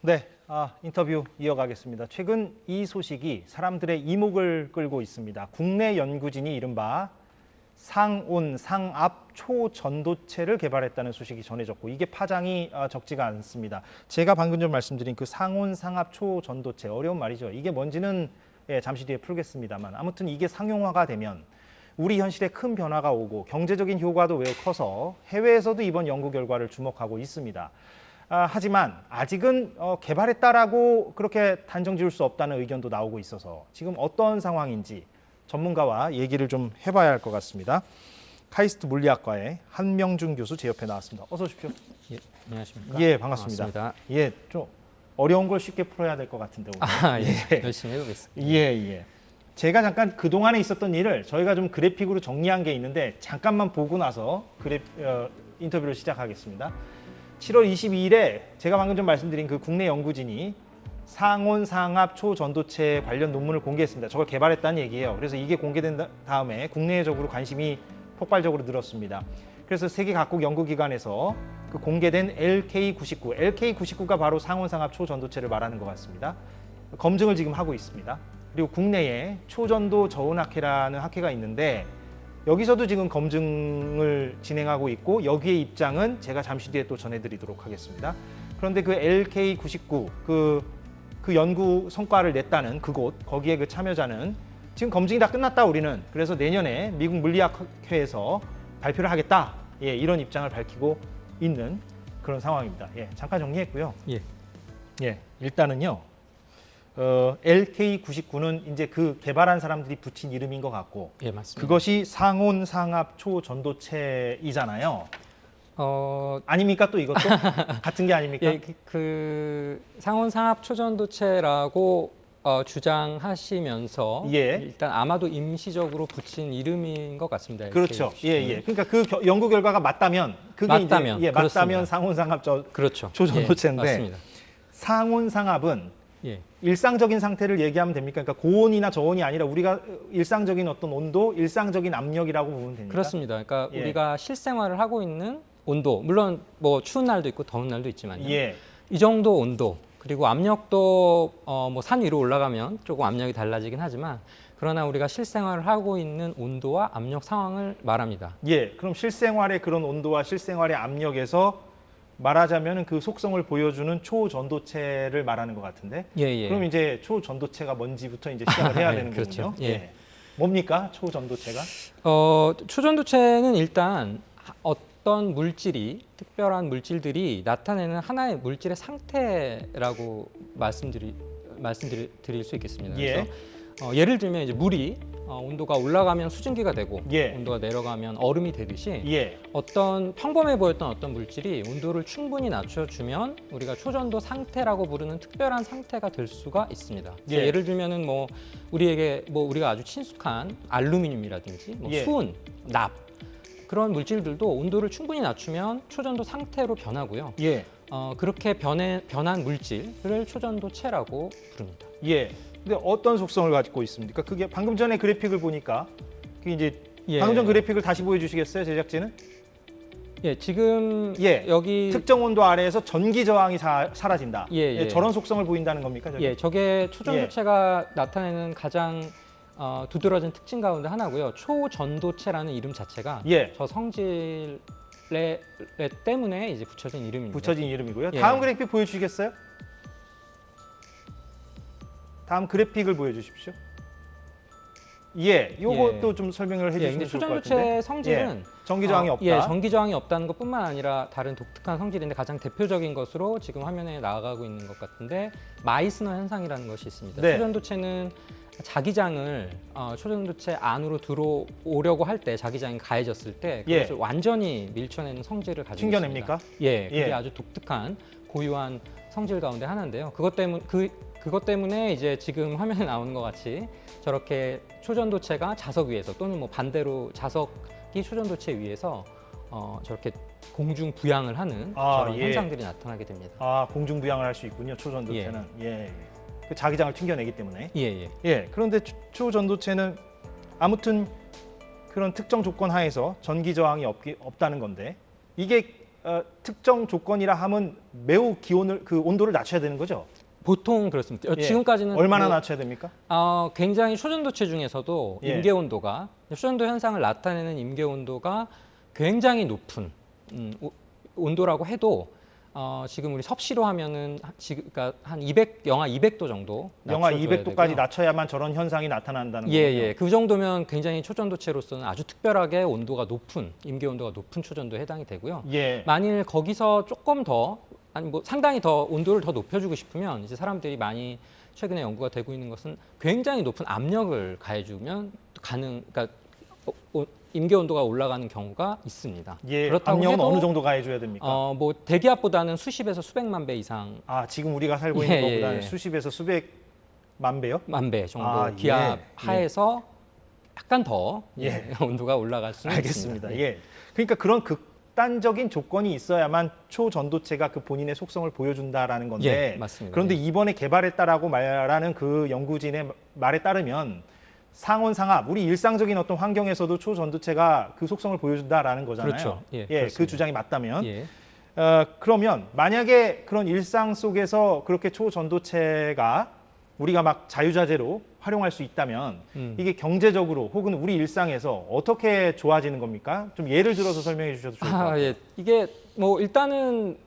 네, 인터뷰 이어가겠습니다. 최근 이 소식이 사람들의 이목을 끌고 있습니다. 국내 연구진이 이른바 상온, 상압, 초전도체를 개발했다는 소식이 전해졌고 이게 파장이 적지가 않습니다. 제가 방금 전 말씀드린 그 상온, 상압, 초전도체 어려운 말이죠. 이게 뭔지는 잠시 뒤에 풀겠습니다만 아무튼 이게 상용화가 되면 우리 현실에 큰 변화가 오고 경제적인 효과도 매우 커서 해외에서도 이번 연구 결과를 주목하고 있습니다. 하지만 아직은 개발했다라고 그렇게 단정 지을 수 없다는 의견도 나오고 있어서 지금 어떤 상황인지 전문가와 얘기를 좀 해봐야 할 것 같습니다. 카이스트 물리학과의 한명준 교수 제 옆에 나왔습니다. 어서 오십시오. 예, 안녕하십니까? 예, 반갑습니다. 반갑습니다. 예, 좀 어려운 걸 쉽게 풀어야 될 것 같은데 오늘. 예. 열심히 해보겠습니다. 예. 제가 잠깐 그동안에 있었던 일을 저희가 좀 그래픽으로 정리한 게 있는데 잠깐만 보고 나서 인터뷰를 시작하겠습니다. 7월 22일에 제가 방금 좀 말씀드린 그 국내 연구진이 상온, 상압, 초전도체 관련 논문을 공개했습니다. 저걸 개발했다는 얘기예요. 그래서 이게 공개된 다음에 국내적으로 관심이 폭발적으로 늘었습니다. 그래서 세계 각국 연구기관에서 그 공개된 LK99가 바로 상온, 상압, 초전도체를 말하는 것 같습니다. 검증을 지금 하고 있습니다. 그리고 국내에 초전도 저온학회라는 학회가 있는데 여기서도 지금 검증을 진행하고 있고 여기에 입장은 제가 잠시 뒤에 또 전해드리도록 하겠습니다. 그런데 그 LK99 그 연구 성과를 냈다는 그곳 거기에 그 참여자는 지금 검증이 다 끝났다 우리는 그래서 내년에 미국 물리학회에서 발표를 하겠다 이런 입장을 밝히고 있는 그런 상황입니다. 잠깐 정리했고요. 일단은요. LK99는 이제 그 개발한 사람들이 붙인 이름인 것 같고, 예, 맞습니다. 그것이 상온, 상압, 초전도체이잖아요. 아닙니까 또 이것도 같은 게 아닙니까? 예, 그 상온, 상압, 초전도체라고 주장하시면서 일단 아마도 임시적으로 붙인 이름인 것 같습니다. 그렇죠. 그러니까 그 연구 결과가 맞다면 그게 맞다면, 이제 맞다면 상온, 상압, 그렇죠. 초전도체인데 맞습니다. 상온, 상압은 일상적인 상태를 얘기하면 됩니까? 그러니까 고온이나 저온이 아니라 우리가 일상적인 어떤 온도, 일상적인 압력이라고 보면 됩니까? 그렇습니다. 그러니까 우리가 실생활을 하고 있는 온도, 물론 뭐 추운 날도 있고 더운 날도 있지만요. 이 정도 온도, 그리고 압력도 뭐 산 위로 올라가면 조금 압력이 달라지긴 하지만 그러나 우리가 실생활을 하고 있는 온도와 압력 상황을 말합니다. 그럼 실생활의 그런 온도와 실생활의 압력에서 말하자면 그 속성을 보여주는 초전도체를 말하는 것 같은데 그럼 이제 초전도체가 뭔지부터 이제 시작을 해야 되는 거군요. 뭡니까 초전도체가? 초전도체는 일단 어떤 물질이 특별한 물질들이 나타내는 하나의 물질의 상태라고 말씀드릴 수 있겠습니다. 그래서 예를 들면 이제 물이 온도가 올라가면 수증기가 되고 온도가 내려가면 얼음이 되듯이 어떤 평범해 보였던 어떤 물질이 온도를 충분히 낮춰주면 우리가 초전도 상태라고 부르는 특별한 상태가 될 수가 있습니다. 예를 들면은 뭐 우리에게 뭐 우리가 아주 친숙한 알루미늄이라든지 뭐 수은, 납 그런 물질들도 온도를 충분히 낮추면 초전도 상태로 변하고요. 그렇게 변한 물질을 초전도체라고 부릅니다. 근데 어떤 속성을 가지고 있습니까? 그게 방금 전에 그래픽을 보니까 그게 이제 방금 전 그래픽을 다시 보여주시겠어요, 제작진은? 지금 여기 특정 온도 아래에서 전기 저항이 사라진다. 저런 속성을 보인다는 겁니까? 저게 초전도체가 나타내는 가장 두드러진 특징 가운데 하나고요. 초전도체라는 이름 자체가 저 성질 때문에 이제 붙여진 이름입니다. 붙여진 이름이고요. 다음 그래픽 보여주시겠어요? 다음 그래픽을 보여주십시오. 요것도 좀 설명을 해주시면 좋을 것 같은데. 초전도체 성질은 전기 저항이 없다. 전기 저항이 없다는 것뿐만 아니라 다른 독특한 성질인데 가장 대표적인 것으로 지금 화면에 나가고 있는 것 같은데 마이스너 현상이라는 것이 있습니다. 초전도체는 자기장을 초전도체 안으로 들어오려고 할 때 자기장이 가해졌을 때 그것을 완전히 밀쳐내는 성질을 가지고 튕겨냅니까? 있습니다. 그게 아주 독특한 고유한 성질 가운데 하나인데요. 그것 때문에 이제 지금 화면에 나오는 것 같이 저렇게 초전도체가 자석 위에서 또는 뭐 반대로 자석이 초전도체 위에서 저렇게 공중 부양을 하는 저런 현상들이 나타나게 됩니다. 공중 부양을 할 수 있군요. 초전도체는. 그 자기장을 튕겨내기 때문에. 그런데 초전도체는 아무튼 그런 특정 조건 하에서 전기 저항이 없다는 건데 이게 특정 조건이라 하면 매우 기온을 그 온도를 낮춰야 되는 거죠? 보통 그렇습니다. 예. 지금까지는 얼마나 낮춰야 됩니까? 굉장히 초전도체 중에서도 예. 임계 온도가 초전도 현상을 나타내는 임계 온도가 굉장히 높은 온도라고 해도 지금 우리 섭씨로 하면은 그러니까 한 200, 영하 200도 정도 영하 낮춰줘야 200도까지 되고요. 낮춰야만 저런 현상이 나타난다는 예, 거군요. 예. 그 정도면 굉장히 초전도체로서는 아주 특별하게 온도가 높은 임계 온도가 높은 초전도에 해당이 되고요. 예. 만일 거기서 조금 더 아니 뭐 상당히 더 온도를 더 높여주고 싶으면 이제 사람들이 많이 최근에 연구가 되고 있는 것은 굉장히 높은 압력을 가해주면 그러니까 임계 온도가 올라가는 경우가 있습니다. 예. 그렇다고 압력은 해도 어느 정도 가해줘야 됩니까? 뭐 대기압보다는 수십에서 수백만 배 이상 지금 우리가 살고 있는 예, 것보다는 예. 수십에서 수백만 배요? 만 배 정도 아, 예. 기압 예. 하에서 약간 더 예. 온도가 올라갈 수는 알겠습니다. 있습니다. 예. 그러니까 그런 극단적인 조건이 있어야만 초전도체가 그 본인의 속성을 보여준다라는 건데. 예, 맞습니다. 그런데 예. 이번에 개발했다라고 말하는 그 연구진의 말에 따르면 상온 상압, 우리 일상적인 어떤 환경에서도 초전도체가 그 속성을 보여준다라는 거잖아요. 그렇죠. 예, 그 그렇습니다. 주장이 맞다면. 예. 그러면 만약에 그런 일상 속에서 그렇게 초전도체가 우리가 막 자유자재로 활용할 수 있다면 이게 경제적으로 혹은 우리 일상에서 어떻게 좋아지는 겁니까? 좀 예를 들어서 설명해 주셔도 좋을 것 같아요. 예. 이게 뭐 일단은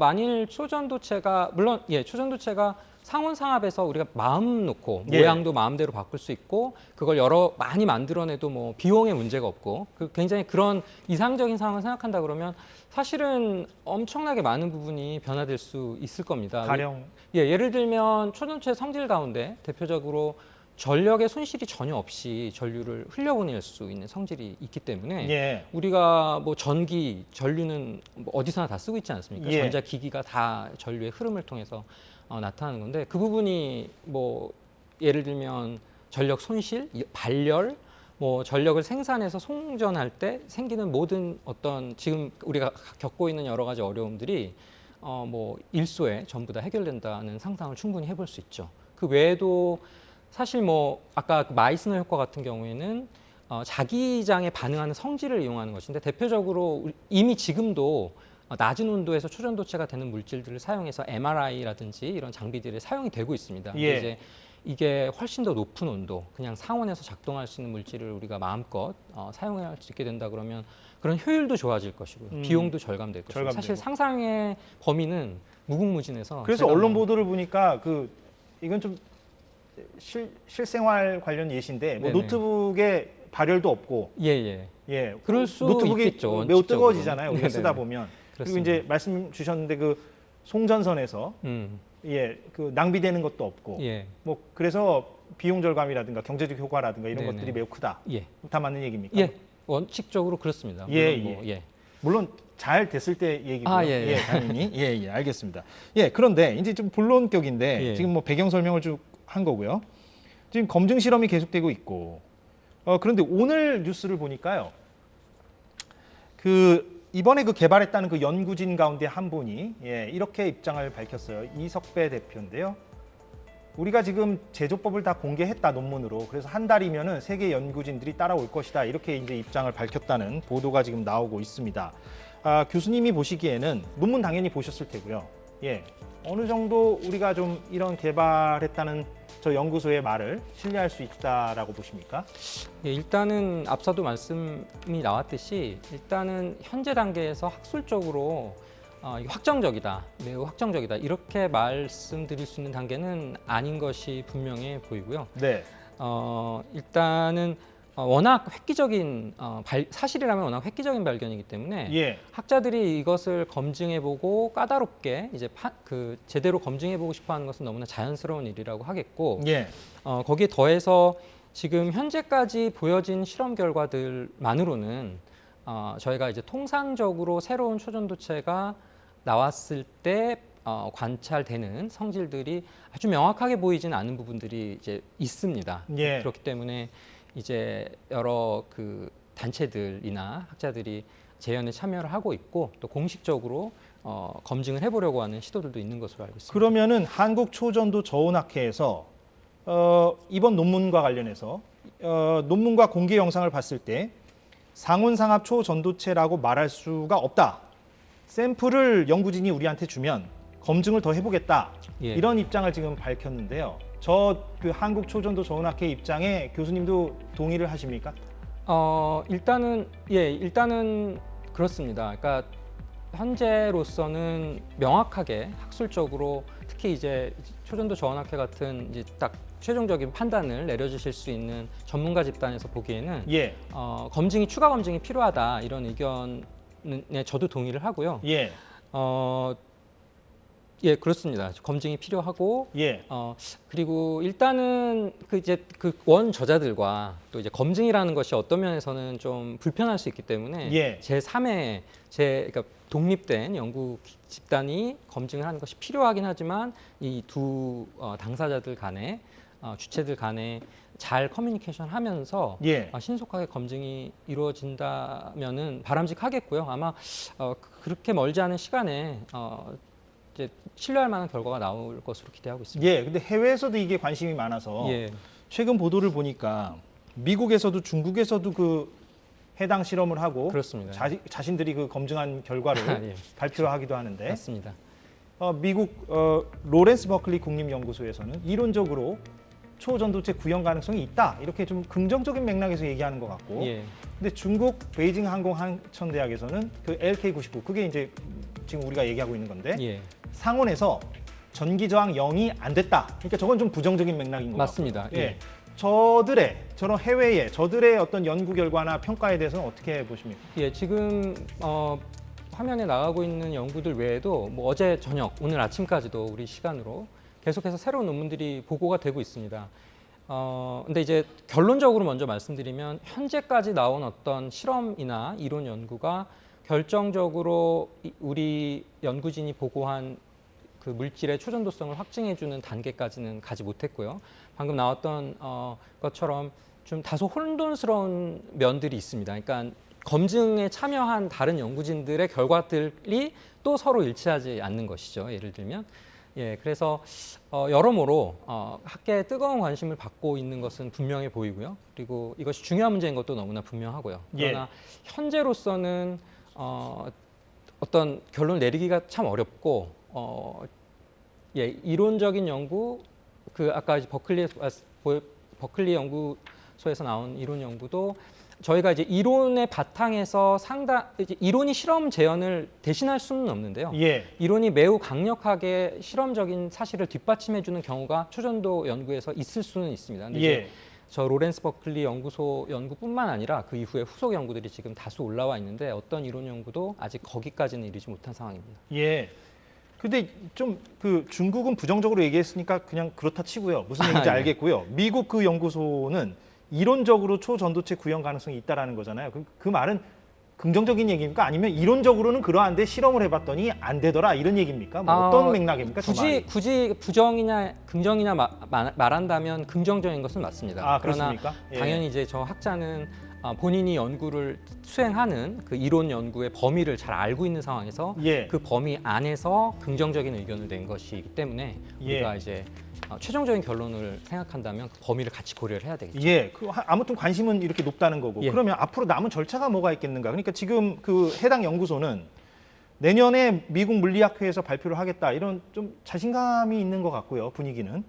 만일 초전도체가 물론 초전도체가 상온 상압에서 우리가 마음 놓고 예. 모양도 마음대로 바꿀 수 있고 그걸 많이 만들어내도 뭐 비용에 문제가 없고 굉장히 그런 이상적인 상황을 생각한다 그러면 사실은 엄청나게 많은 부분이 변화될 수 있을 겁니다. 가령 예를 들면 초전도체 성질 가운데 대표적으로 전력의 손실이 전혀 없이 전류를 흘려보낼 수 있는 성질이 있기 때문에 예. 우리가 뭐 전기, 전류는 뭐 어디서나 다 쓰고 있지 않습니까? 예. 전자기기가 다 전류의 흐름을 통해서 나타나는 건데 그 부분이 뭐 예를 들면 전력 손실, 발열, 뭐 전력을 생산해서 송전할 때 생기는 모든 어떤 지금 우리가 겪고 있는 여러 가지 어려움들이 뭐 일소에 전부 다 해결된다는 상상을 충분히 해볼 수 있죠. 그 외에도 사실 뭐 아까 그 마이스너 효과 같은 경우에는 자기장에 반응하는 성질을 이용하는 것인데 대표적으로 이미 지금도 낮은 온도에서 초전도체가 되는 물질들을 사용해서 MRI라든지 이런 장비들이 사용이 되고 있습니다. 근데 예. 이제 이게 훨씬 더 높은 온도, 그냥 상온에서 작동할 수 있는 물질을 우리가 마음껏 사용할 수 있게 된다 그러면 그런 효율도 좋아질 것이고요. 비용도 절감될 것이고 사실 상상의 범위는 무궁무진해서 그래서 언론 보도를 보니까 이건 좀 실생활 관련 예시인데 뭐 네네. 노트북에 발열도 없고 예. 그럴 수 노트북이 있겠죠, 매우 원칙적으로. 뜨거워지잖아요. 우리가 네네. 쓰다 보면. 그리고 그렇습니다. 이제 말씀 주셨는데 그 송전선에서 그 낭비되는 것도 없고 예. 뭐 그래서 비용 절감이라든가 경제적 효과라든가 이런 네네. 것들이 매우 크다. 예. 다 맞는 얘기입니까? 예. 원칙적으로 그렇습니다. 물론 잘 됐을 때 얘기고요. 예. 당연히. 예, 알겠습니다. 예, 그런데 이제 좀 본론격인데 예. 지금 뭐 배경 설명을 쭉 한 거고요. 지금 검증 실험이 계속되고 있고 그런데 오늘 뉴스를 보니까요. 이번에 개발했다는 그 연구진 가운데 한 분이 이렇게 입장을 밝혔어요. 이석배 대표인데요. 우리가 지금 제조법을 다 공개했다 논문으로. 그래서 한 달이면은 세계 연구진들이 따라올 것이다. 이렇게 이제 입장을 밝혔다는 보도가 지금 나오고 있습니다. 교수님이 보시기에는 논문 당연히 보셨을 테고요. 예, 어느 정도 우리가 좀 이런 개발했다는 저 연구소의 말을 신뢰할 수 있다라고 보십니까? 예, 일단은 앞서도 말씀이 나왔듯이 일단은 현재 단계에서 학술적으로 확정적이다, 매우 확정적이다 이렇게 말씀드릴 수 있는 단계는 아닌 것이 분명해 보이고요. 네. 일단은 워낙 획기적인 사실이라면 워낙 획기적인 발견이기 때문에 학자들이 이것을 검증해보고 까다롭게 이제 제대로 검증해보고 싶어하는 것은 너무나 자연스러운 일이라고 하겠고 거기에 더해서 지금 현재까지 보여진 실험 결과들만으로는 저희가 이제 통상적으로 새로운 초전도체가 나왔을 때 관찰되는 성질들이 아주 명확하게 보이지는 않은 부분들이 이제 있습니다. 그렇기 때문에 이제 여러 단체들이나 학자들이 재연에 참여를 하고 있고 또 공식적으로 검증을 해보려고 하는 시도들도 있는 것으로 알고 있습니다. 그러면은 한국초전도저온학회에서 이번 논문과 관련해서 논문과 공개 영상을 봤을 때 상온상압 초전도체라고 말할 수가 없다. 샘플을 연구진이 우리한테 주면 검증을 더 해보겠다. 예. 이런 입장을 지금 밝혔는데요. 저 그 한국초전도 저온학회 입장에 교수님도 동의를 하십니까? 일단은 그렇습니다. 그러니까 현재로서는 명확하게 학술적으로 특히 이제 초전도 저온학회 같은 이제 딱 최종적인 판단을 내려주실 수 있는 전문가 집단에서 보기에는 예. 추가 검증이 필요하다 이런 의견에 저도 동의를 하고요. 예. 예, 그렇습니다. 검증이 필요하고, 예. 그리고 일단은 그 원 저자들과 또 이제 검증이라는 것이 어떤 면에서는 좀 불편할 수 있기 때문에 예. 제3의 그러니까 독립된 연구 집단이 검증을 하는 것이 필요하긴 하지만 이 두 당사자들 간에 주체들 간에 잘 커뮤니케이션 하면서 예. 신속하게 검증이 이루어진다면은 바람직하겠고요. 아마 그렇게 멀지 않은 시간에 이제 신뢰할 만한 결과가 나올 것으로 기대하고 있습니다. 예. 근데 해외에서도 이게 관심이 많아서 예. 최근 보도를 보니까 미국에서도 중국에서도 그 해당 실험을 하고 그렇습니다. 자신들이 그 검증한 결과를 예. 발표를 하기도 하는데 맞습니다. 미국 로렌스 버클리 국립연구소에서는 이론적으로 초전도체 구현 가능성이 있다 이렇게 좀 긍정적인 맥락에서 얘기하는 것 같고, 예. 근데 중국 베이징 항공항천대학에서는 그 LK99 그게 이제 지금 우리가 얘기하고 있는 건데 예. 상온에서 전기 저항 0이 안 됐다. 그러니까 저건 좀 부정적인 맥락인 것 맞습니다. 같고요. 예. 저런 해외의 저들의 어떤 연구 결과나 평가에 대해서는 어떻게 보십니까? 예, 지금 화면에 나가고 있는 연구들 외에도 뭐 어제 저녁, 오늘 아침까지도 우리 시간으로 계속해서 새로운 논문들이 보고가 되고 있습니다. 근데 이제 결론적으로 먼저 말씀드리면 현재까지 나온 어떤 실험이나 이론 연구가 결정적으로 우리 연구진이 보고한 그 물질의 초전도성을 확증해주는 단계까지는 가지 못했고요. 방금 나왔던 것처럼 좀 다소 혼돈스러운 면들이 있습니다. 그러니까 검증에 참여한 다른 연구진들의 결과들이 또 서로 일치하지 않는 것이죠. 예를 들면. 예, 그래서 여러모로 학계에 뜨거운 관심을 받고 있는 것은 분명해 보이고요. 그리고 이것이 중요한 문제인 것도 너무나 분명하고요. 그러나 현재로서는 어떤 결론을 내리기가 참 어렵고 이론적인 연구, 그 아까 버클리 연구소에서 나온 이론 연구도 저희가 이제 이론의 바탕에서 이제 이론이 실험 재현을 대신할 수는 없는데요. 예. 이론이 매우 강력하게 실험적인 사실을 뒷받침해주는 경우가 초전도 연구에서 있을 수는 있습니다. 근데 이제 저 로렌스 버클리 연구소 연구뿐만 아니라 그 이후에 후속 연구들이 지금 다수 올라와 있는데 어떤 이론 연구도 아직 거기까지는 이르지 못한 상황입니다. 예. 근데 좀 그 중국은 부정적으로 얘기했으니까 그냥 그렇다 치고요. 무슨 얘기인지 알겠고요. 미국 그 연구소는 이론적으로 초전도체 구현 가능성이 있다라는 거잖아요. 그 말은 긍정적인 얘기입니까? 아니면 이론적으로는 그러한데 실험을 해봤더니 안 되더라 이런 얘기입니까? 뭐 어떤 맥락입니까? 굳이 부정이냐 긍정이냐 말한다면 긍정적인 것은 맞습니다. 그러나 당연히 이제 저 학자는 본인이 연구를 수행하는 그 이론 연구의 범위를 잘 알고 있는 상황에서 그 범위 안에서 긍정적인 의견을 낸 것이기 때문에 우리가 이제 최종적인 결론을 생각한다면 그 범위를 같이 고려를 해야 되겠죠. 예, 아무튼 관심은 이렇게 높다는 거고. 그러면 앞으로 남은 절차가 뭐가 있겠는가? 그러니까 지금 그 해당 연구소는 내년에 미국 물리학회에서 발표를 하겠다 이런 좀 자신감이 있는 것 같고요, 분위기는.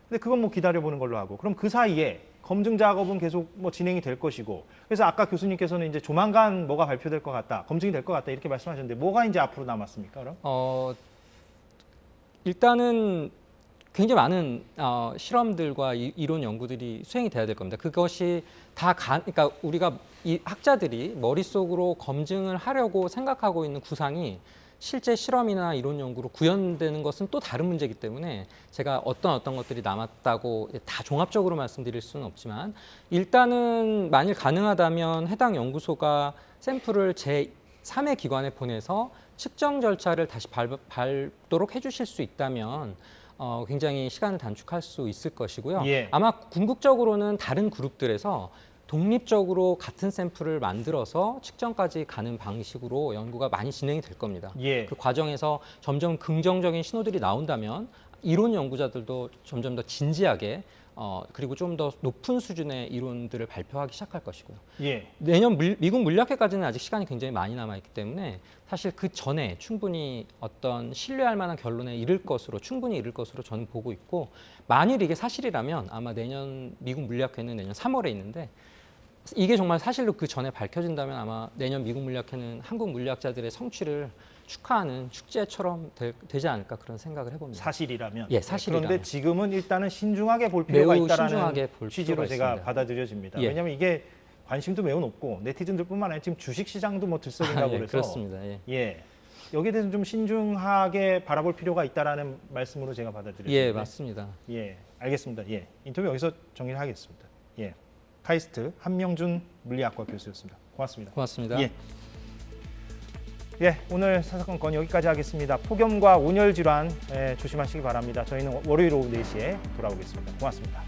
근데 그건 뭐 기다려보는 걸로 하고. 그럼 그 사이에 검증 작업은 계속 뭐 진행이 될 것이고. 그래서 아까 교수님께서는 이제 조만간 뭐가 발표될 것 같다, 검증이 될 것 같다 이렇게 말씀하셨는데 뭐가 이제 앞으로 남았습니까? 그럼? 일단은 굉장히 많은 실험들과 이론 연구들이 수행이 돼야 될 겁니다. 그것이 그러니까 우리가 이 학자들이 머릿속으로 검증을 하려고 생각하고 있는 구상이 실제 실험이나 이론 연구로 구현되는 것은 또 다른 문제이기 때문에 제가 어떤 것들이 남았다고 다 종합적으로 말씀드릴 수는 없지만 일단은 만일 가능하다면 해당 연구소가 샘플을 제3의 기관에 보내서 측정 절차를 다시 밟도록 해주실 수 있다면 굉장히 시간을 단축할 수 있을 것이고요. 아마 궁극적으로는 다른 그룹들에서 독립적으로 같은 샘플을 만들어서 측정까지 가는 방식으로 연구가 많이 진행이 될 겁니다. 그 과정에서 점점 긍정적인 신호들이 나온다면 이론 연구자들도 점점 더 진지하게 그리고 좀 더 높은 수준의 이론들을 발표하기 시작할 것이고요. 예. 내년 미국 물리학회까지는 아직 시간이 굉장히 많이 남아있기 때문에 사실 그 전에 충분히 어떤 신뢰할 만한 결론에 충분히 이를 것으로 저는 보고 있고, 만일 이게 사실이라면 아마 내년 미국 물리학회는 내년 3월에 있는데, 이게 정말 사실로 그 전에 밝혀진다면 아마 내년 미국 물리학회는 한국 물리학자들의 성취를 축하하는 축제처럼 되지 않을까 그런 생각을 해봅니다. 사실이라면. 예, 사실이라면. 그런데 지금은 일단은 신중하게 볼 필요가 매우 있다라는 신중하게 볼 취지로 필요가 제가 있습니다. 받아들여집니다. 예. 왜냐하면 이게 관심도 매우 높고 네티즌들뿐만 아니라 지금 주식 시장도 뭐 들썩인다고 예, 그래서 그렇습니다. 예. 예. 여기에 대해서 좀 신중하게 바라볼 필요가 있다라는 말씀으로 제가 받아들여집니다. 예, 맞습니다. 예, 알겠습니다. 예, 인터뷰 여기서 정리를 하겠습니다. 예, 카이스트 한명준 물리학과 교수였습니다. 고맙습니다. 고맙습니다. 예. 예, 오늘 사사건건 여기까지 하겠습니다. 폭염과 온열 질환 조심하시기 바랍니다. 저희는 월요일 오후 4시에 돌아오겠습니다. 고맙습니다.